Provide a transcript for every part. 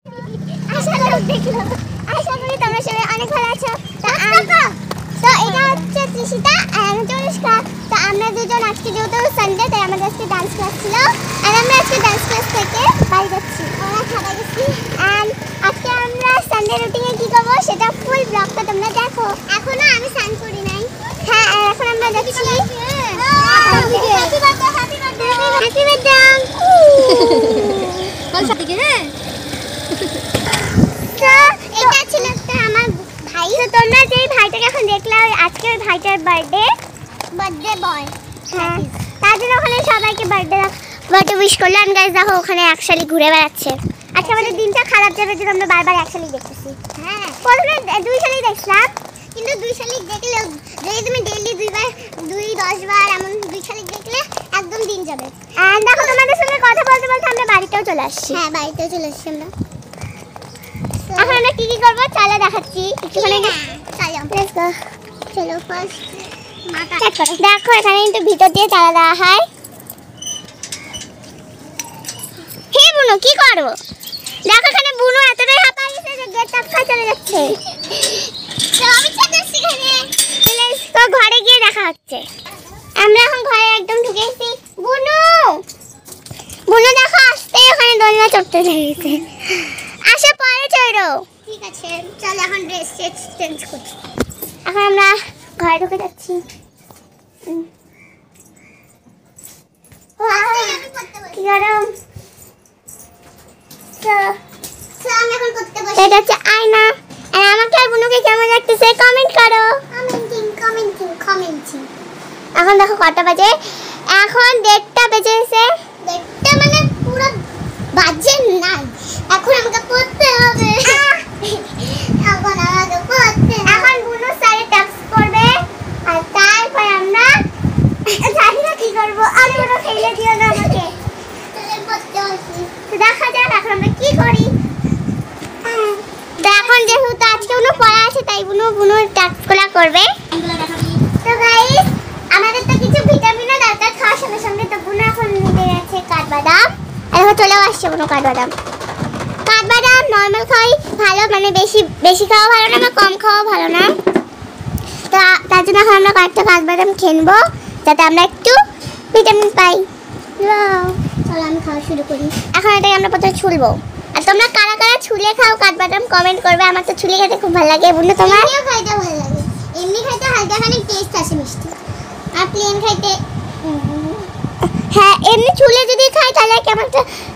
আশা করি তোমরা সবাই অনেক ভালো আছো। তো এটা হচ্ছে তৃষিতা আর আমি তনুষ্কা। তো আমরা দুজন আজকে যেহেতু সানডে তাই আমাদের আজকে ডান্স ক্লাস ছিল আর আমরা আজকে ডান্স ক্লাস থেকে বাড়ি যাচ্ছি। আমরা খাওয়া গেছি আর আজকে আমরা সানডে রুটিনে কি করবো সেটা ফুল ব্লগটা তোমরা দেখো। এখনো আমি স্নান করি নাই। হ্যাঁ এখন আমরা যাচ্ছি। এটা ছিল আমার ভাই। তো তোমরা যে ভাইটাকে এখন দেখলে আজকে ওই ভাইটার বার্থডে বয়। হ্যাঁ তার জন্য ওখানে সবাইকে বার্থডে উইশ করলো। আর গাইস দেখো ওখানে একসাথে ঘুরে বেড়াচ্ছে। আজকে আমাদের দিনটা খারাপ যাবে যদি আমরা বারবার একসাথে দেখতেছি। হ্যাঁ প্রথমে 2 শালিক দেখলাম কিন্তু 2 শালিক দেখলে যদি তুমি ডেইলি 10 বার এমন 2 শালিক দেখলে একদম দিন যাবে। আর দেখো তোমাদের সঙ্গে কথা বলতে বলতে আমরা বাড়িতেও চলে আসছি। হ্যাঁ বাড়িতেও চলে আসছি আমরা। এখন আমরা কি করবো চলো দেখাচ্ছি। চলো ফার্স্ট দেখো এখানে কিন্তু ভিতর দিয়ে চালা দেওয়া হয়। হে বুনু কি করো? দেখো এখানে বুনু এতটাই হাঁপায় গেছে যে গেট টাপকা চলে যাচ্ছে। তো ঘরে গিয়ে দেখা হচ্ছে। আমরা এখন ঘরে একদম ঢুকে গেছি। বুনু দেখো আসতে ওখানে দোলনা চড়তে লেগেছে। আসো পরে চড়ো। ঠিক আছে চল এখন ড্রেস চেঞ্জ করি। এখন আমরা ঘরে ঢুকে যাচ্ছি। কি গরম। এটা হচ্ছে আয়না। আর আমাকে আর বুনুকে কেমন লাগতেছে কমেন্ট করো। এখন দেখো কটা বাজে? এখন 1:30 বেজেছে। 1:30 মানে পুরো বাজে নাই। এখন আমাকে পড়তে হবে। এখন বুনু স্যারের টাস্ক করবে আর তারপর আমরা জানি না কি করবো। আর বুনু ফেলে দিও না আমাকে। দেখা যাক এখন আমরা কি করি। তো এখন যেহেতু আজকে বুনু পড়া আছে তাই বুনু টাস্কগুলো করবে। তো গাইস আমাদের তো কিছু ভিটামিনও দরকার খাওয়ার সঙ্গে সঙ্গে। তো বুনু এখন নিতে যাচ্ছে কাঠবাদাম। এখন চলেও আসছে বুনু কাঠবাদাম নর্মাল খাওয়াই ভালো, মানে বেশি খাওয়া ভালো না বা কম খাওয়া ভালো না। তো তার জন্য এখন আমরা কয়েকটা কাঠবাদাম খেয়ে নেবো যাতে আমরা একটু ভিটামিন পাই। চলো আমি খাওয়া শুরু করি। এখন এটাকে আমরা প্রথমে ছুলবো। আর তোমরা কারা কারা ছুলে খাও কাঠবাদাম কমেন্ট করবে। আমার তো ছুলে খেতে খুব ভালো লাগে। বুনু তোমার? খাইতে ভালো লাগে। এমনি খাইতে হালকা খানিক টেস্ট আসে মিষ্টি। আর প্লেন খাইতে হ্যাঁ এমনি ছুলে যদি খাই তাহলে কেমন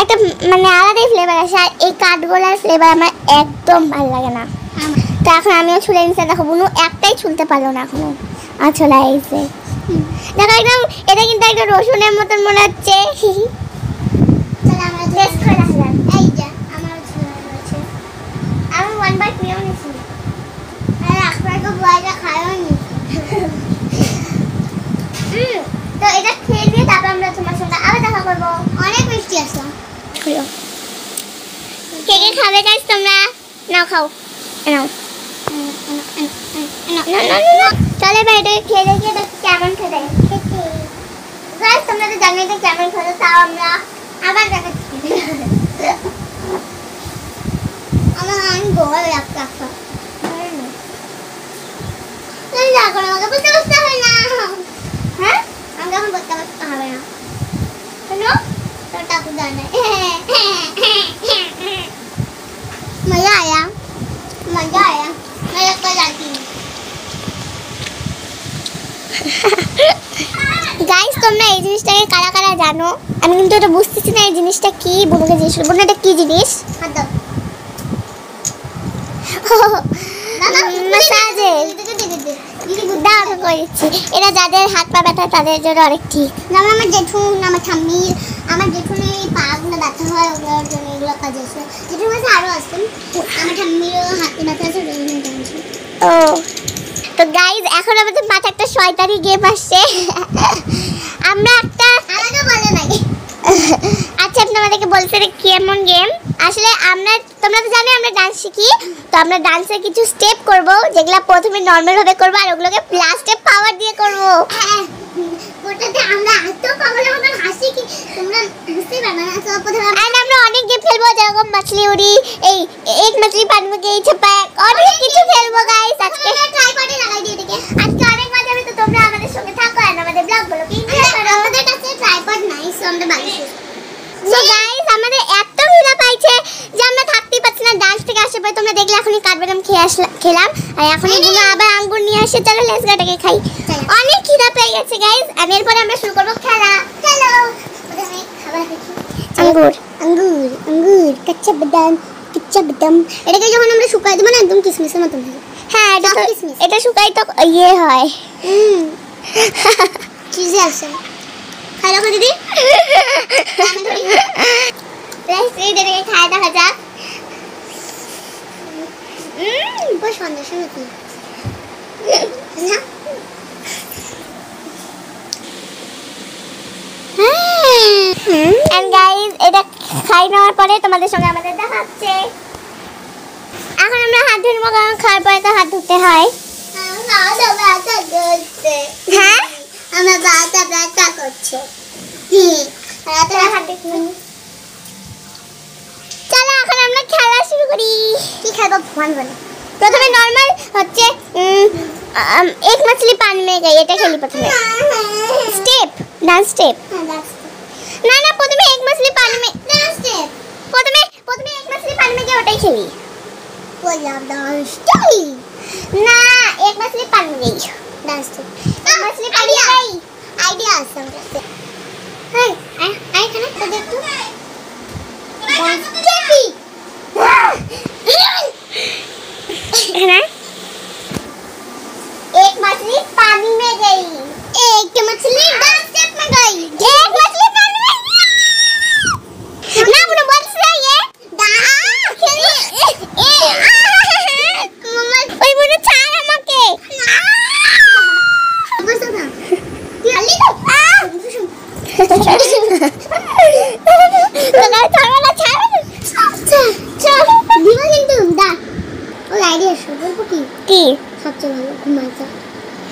একটা মানে আলাদাই ফ্লেভার আসে। আর এই কাঠগোলার ফ্লেভার আমার একদম ভালো লাগে না। তো এখন আমিও ছুলে নিচ্ছি। দেখো বুনু একটাই ছুলতে পারলো না এখনো। আর ছুলে আইছে। দেখো একদম এটা কিন্তু একটা রসুনের মতন মনে হচ্ছে। টেস্ট করে দেখলাম। এই যে আমার ছুলে রয়েছে। আমি 1 bite নিয়েও নিয়েছি। আর আপনাকে বয়টা খাইও নি। তো এটা খেয়ে দিয়ে তারপর আমরা তোমার সঙ্গে আবার দেখা করবো। অনেক মিষ্টি আসলো। কে কে খাবে গাইস তোমরা? নাও খাও। নাও চলে ভাই এটা খেয়ে দেখি এটা কেমন খেতে। গাইস তোমরা তো জানো এটা কেমন খেতে। তাও আমরা আবার দেখাচ্ছি। আমার অনেক গোল একটা আমাকে বুঝতে হয় না। হ্যাঁ আমরা এখন বুঝতে হবে না। শোনো तो टाकू जाना है। मजा आया मैं कल आती हूँ। गाइस তোমরা এই জিনিসটাকে কারা কারা জানো? আমি কিন্তু এটা বুঝতেছি না এই জিনিসটা কি। বুনুকে জিজ্ঞেস করব এটা কি জিনিস। এটা যাদের হাত পা ব্যথা তাদের জন্য অনেক ঠিক। আমার জেঠুন আমার জেঠুনের পাগুলো ব্যথা হয় ওগুলোর জন্য এগুলো কাজে আসে। জেঠুর কাছে আরও আসছেন আমার ঠাম্মিরও হাতে ব্যথা আছে। ও তো গাইজ এখন আমাদের মাথায় একটা শয়তানি গেম আসছে। আমরা একটা আমাকে বলে নাই। আচ্ছা আপনি আমাদেরকে বলতে কেমন গেম আসলে। তোমরা তো জানো আমরা ডান্স শিখি। তো আমরা ডান্সের কিছু স্টেপ করব যেগুলো প্রথমে নর্মাল ভাবে করব আর ওগুলোকে প্লাস স্টেপ পাওয়ার দিয়ে করব। ওটাতে আমরা এত পাগলের মতন হাসি কি তোমরা বুঝতেই পারবে না। তো প্রথমে আমরা অনেক গেম খেলবো, যেরকম মাছলি উড়ি, এই এক মাছলি পান में गई छपाक, অনেক কিছু খেলবো গাইস। আজকে ট্রাইপডে লাগাই দিয়ে এটাকে, আজকে অনেক মজা হবে। তো তোমরা আমাদের সঙ্গে থাকো আর আমাদের ব্লগগুলোকে এনজয় করো। আমাদের কাছে ট্রাইপড নাই, সো আমরা বালিশে। সো গাইস আমাদের এত খিদা পাইছে যে আমরা থাকতেই পারছি না। ডান্স থেকে আসে পরে তোমরা দেখলে এখনই কাঠবাদাম খেলাম, আর এখনই গুলো আবার আঙ্গুর নিয়ে আসে। চলো লেটস গো খাই, অনেক খিদা পেয়ে গেছে গাইস। আর এরপরে আমরা শুরু করব খেলা। চলো প্রথমে খাবার দেখি। আঙ্গুর আঙ্গুর আঙ্গুর কাঁচা বাদাম এটাকে যখন আমরা শুকাই দেব না একদম কিসমিসের মতন হয়। হ্যাঁ এটা শুকাই তো ইয়ে হয়। চিজে আছে খাই রাখো দিদি। এটাকে খাই দেখা যাক। খুব সুন্দর শুনেছি না। এন্ড গাইস এটা খাই নেওয়ার পরে তোমাদের সঙ্গে আমাদের দেখা হচ্ছে। এখন আমরা হাত ধুবো, কারণ খাওয়ার পরে তো হাত ধুতে হয়। হ্যাঁ আমার বাটা ব্যথা করছে। চলো এখন আমরা খেলা শুরু করি। কি খেলবো ভগবান বলে। প্রথমে নরমাল হচ্ছে এক মাছলি পান में गई, এটা খেলি প্রথমে। স্টেপ ডান্স স্টেপ না না, প্রথমে এক মাছলি পান में ডান্স স্টেপ। প্রথমে এক মাছলি পান में গई ওটাই খেলি। বললাম ডান্স স্টেপ না, এক মাছলি পান में गई ডান্স স্টেপ। এক মাছলি পান में गई আইডিয়া আছে আমার কাছে। হ্যাঁ আই খানা তো দেখো ডান্স স্টেপি। है एक मछली पानी में गई, एक मछली डांस स्टेप में गई, एक मछली पानी में ना बोलो बोल से ये खेली मम्मा ओए बोलो छाड़ हमके बस ना खाली तो तो गाइस थारा छाड़ चल दिवा কিন্তু দা ও আইডিয়া শুরু করব। কি সবচেয়ে ভালো ঘুমাইতে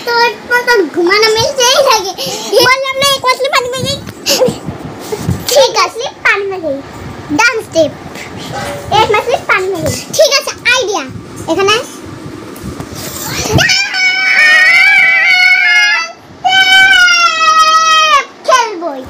তোর মত ঘুমানো মিলছেই লাগে। বললাম না এক মাছলি পানি में गई, ঠিক আছে পানি में गई ডান্স স্টেপ। এক মাছলি পানি में गई, ঠিক আছে আইডিয়া এখানে খেলবই।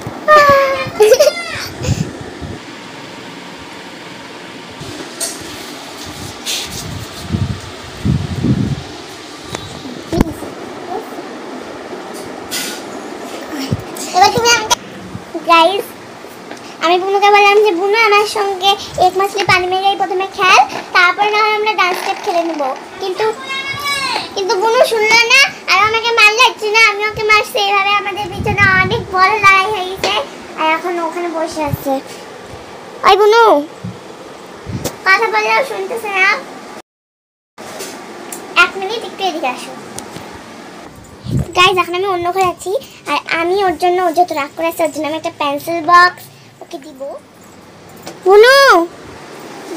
গাইস আমি বুনুকে বললাম যে বুনু আমার সঙ্গে এক মাছলি পানি में गई প্রথমে খেল, তারপর না আমরা ডান্স স্টেপ খেলে নেব। কিন্তু বুনু শুনলো না আর আমাকে মারছে না, আমি ওকে মারছি। এইভাবে আমাদের পিছনে অনেক বড় লড়াই হয়েছে আর এখন ওখানে বসে আছে। ওই বুনু কথা বললেও শুনতেছে না। এক মিনিট একটু এদিকে আসো। গাইস এখন আমি অন্য ঘরে আছি আর আমি ওর জন্য ও যত রাগ করে আছে ওর জন্য আমি একটা পেন্সিল বক্স ওকে দিব। বুনু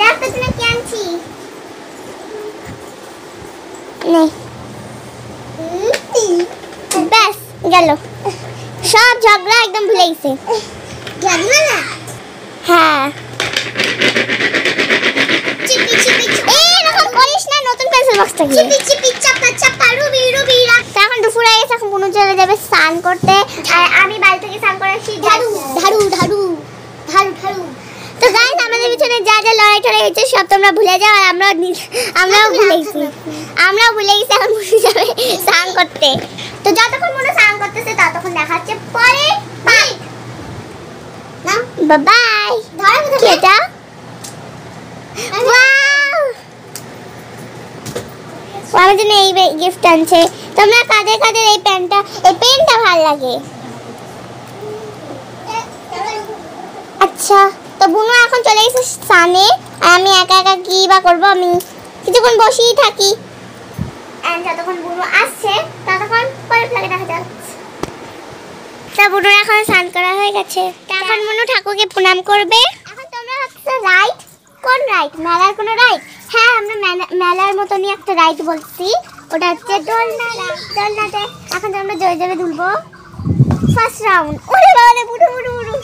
দেখ তো তুমি কি আনছি। নে ব্যাস গেল, সব ঝগড়া একদম ভুলে গেছে। গেল না হ্যাঁ চিপি চিপি এরকম করিস না, নতুন পেন্সিল বক্সটা কি চিপি চিপি চাপা চাপা রুবি রুবি। এখন দুপুরে এসে এখন বুনু চলে যাবে স্নান করতে আর আমি বাড়ি থেকে স্নান করে আসি। ঝাড়ু ঝাড়ু ঝাড়ু ঝাড়ু ঝাড়ু। তো গাইস আমাদের পিছনে যা যা লড়াই টড়াই হচ্ছে সব তোমরা ভুলে যাও আর আমরাও ভুলে গেছি। এখন বুনু যাবে স্নান করতে। তো যতক্ষণ বুনু স্নান করতেছে ততক্ষণ দেখা হচ্ছে পরে। বাই না বাই। ধরো কি এটা ওয়াও ও আমার জন্য এই গিফট আনছে। তোমরা কাদের কাদের এই পেনটা ভালো লাগে? আচ্ছা তো বুনু এখন চলে গেছে স্নানে আর আমি একা একা কি বা করবো, আমি কিছুক্ষণ বসেই থাকি। যতক্ষণ বুনু আসছে ততক্ষণ পরে লাগে দেখা যাচ্ছে। তা বুনু এখন স্নান করা হয়ে গেছে, এখন বুনু ঠাকুরকে প্রণাম করবে। এখন তোমরা ভাবছো রাইট কোন রাইট? মেলার কোনো রাইট? হ্যাঁ আমরা মেলার মতনই একটা রাইড বলছি, ওটা হচ্ছে দোলনাতে। এখন আমরা জোরে জোরে দুলবো। First round. ওরে বাবা বুড়ো বুড়ো বুড়ো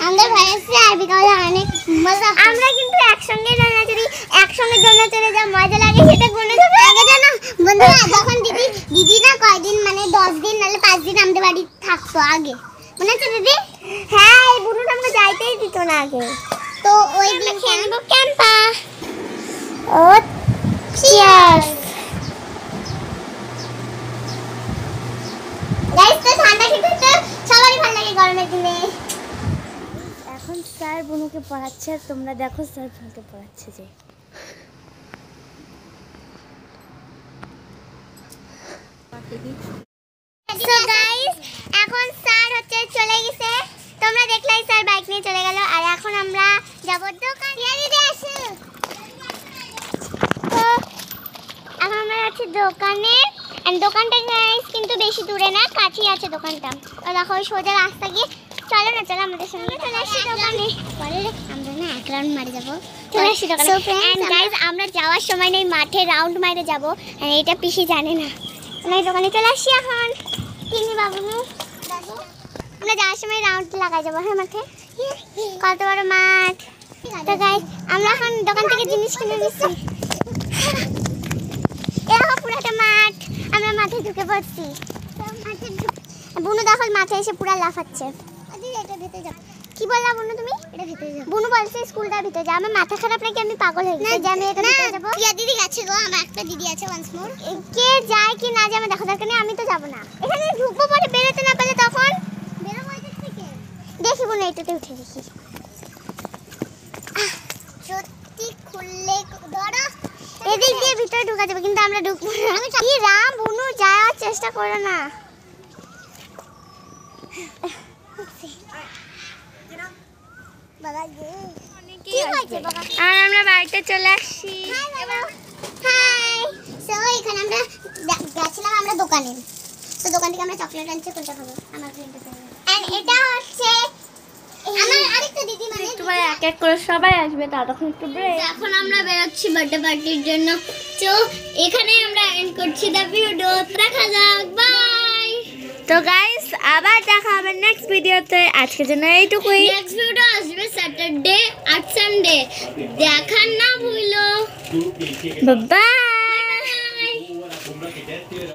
আমাদের ভাইয়ের আর বিকালে অনেক মজা। আমরা কিন্তু একসঙ্গে দোলনা চলে যা মজা লাগে সেটা গুনে দেবো আগে জানো বন্ধুরা। যখন দিদি না কয়দিন মানে 10 দিন নাহলে 5 দিন আমাদের বাড়ি থাকতো আগে, মনে আছে দিদি? হ্যাঁ, এই বুড়োটা আমরা যাইতেই দিত না আগে। তো ওই দিন খেলবো ক্যাম্পা। ও চিয়ার্স গাইস। তো ঠান্ডা খেতে সবারই ভালো লাগে গরমের দিনে। এখন স্যার বুনুকে পড়াচ্ছে আর তোমরা দেখো স্যার বুনুকে পড়াচ্ছে যে। সো গাইস এখন স্যার হচ্ছে চলে গেছে, তোমরা দেখলেই স্যার বাইক নিয়ে চলে গেল। আর এখন আমরা যাব দোকানে। দিদি আসো। তো এখন আমরা যাচ্ছি দোকানে। দোকানটা গাইস কিন্তু বেশি দূরে না, কাছেই আছে দোকানটা। দেখো ওই সোজা রাস্তা গিয়ে চলো না, চলো আমাদের সঙ্গে চলে আসি দোকানে। আমরা না এক রাউন্ড মারে যাবো, চলে আসি দোকানে। এন্ড গাইস আমরা যাওয়ার সময় নেই, মাঠে রাউন্ড মারে যাবো। এটা পিসি জানে না। আমরা দোকানে চলে আসি এখন। তিনি বাবু আমরা যাওয়ার সময় রাউন্ড লাগাই যাবো। হ্যাঁ মাঠে কত বড় মাঠ। তো গাইস আমরা এখন দোকান থেকে জিনিস কিনে নিচ্ছি। এরকম পুরাটা মাঠ, আমরা মাঠে ঢুকে পড়ছি। বুনু দেখো মাঠে এসে পুরা লাফাচ্ছে। কি বললা বুনু তুমি? এটা ভিতরে যাও। বুনু বলছে স্কুলটা ভিতরে যা। আমার মাথা খারাপ নাকি আমি পাগল হয়ে গেছি যে আমি এটা ভিতরে যাব? প্রিয়া দিদি গেছে গো, আমার একটা দিদি আছে ওয়ান্স মোর। কে যায় কি না যায় আমার দেখা দরকার নেই, আমি তো যাব না। এখানে ঢুকবো পরে বেরোতে না পারলে তখন বেরোবো এখান থেকে। দেখি বুনু এটাতে উঠে দেখি। সত্যি খুললে ধরো এদিক দিয়ে ভিতরে ঢোকা যাবে কিন্তু আমরা ঢুকবো না। কি রাম বুনু যাওয়ার চেষ্টা করো না। আর আমরা বাড়িতে চলে আসছি। হাই। সো এখানে আমরা গেছিলাম আমরা দোকানে। তো দোকান থেকে আমরা চকলেট আনছি, কোনটা খাবো? আমার ফ্রেন্ডটা। এন্ড এটা হচ্ছে আমার আরেকটা দিদি, মানে তোমার এক এক করে সবাই আসবে, ততক্ষণ একটু ব্রেক। এখন আমরা বেরোচ্ছি বার্থডে পার্টির জন্য। তো এখানে আমরা এন্ড করছি দ্য ভিডিও। দেখা যাক, বাই। তো গাইস আবার দেখা হবে নেক্সট ভিডিওতে। আজকের জন্য এইটুকুই। নেক্সট ভিডিও আসবে স্যাটারডে আর সানডে, দেখার না ভুলো। বাই।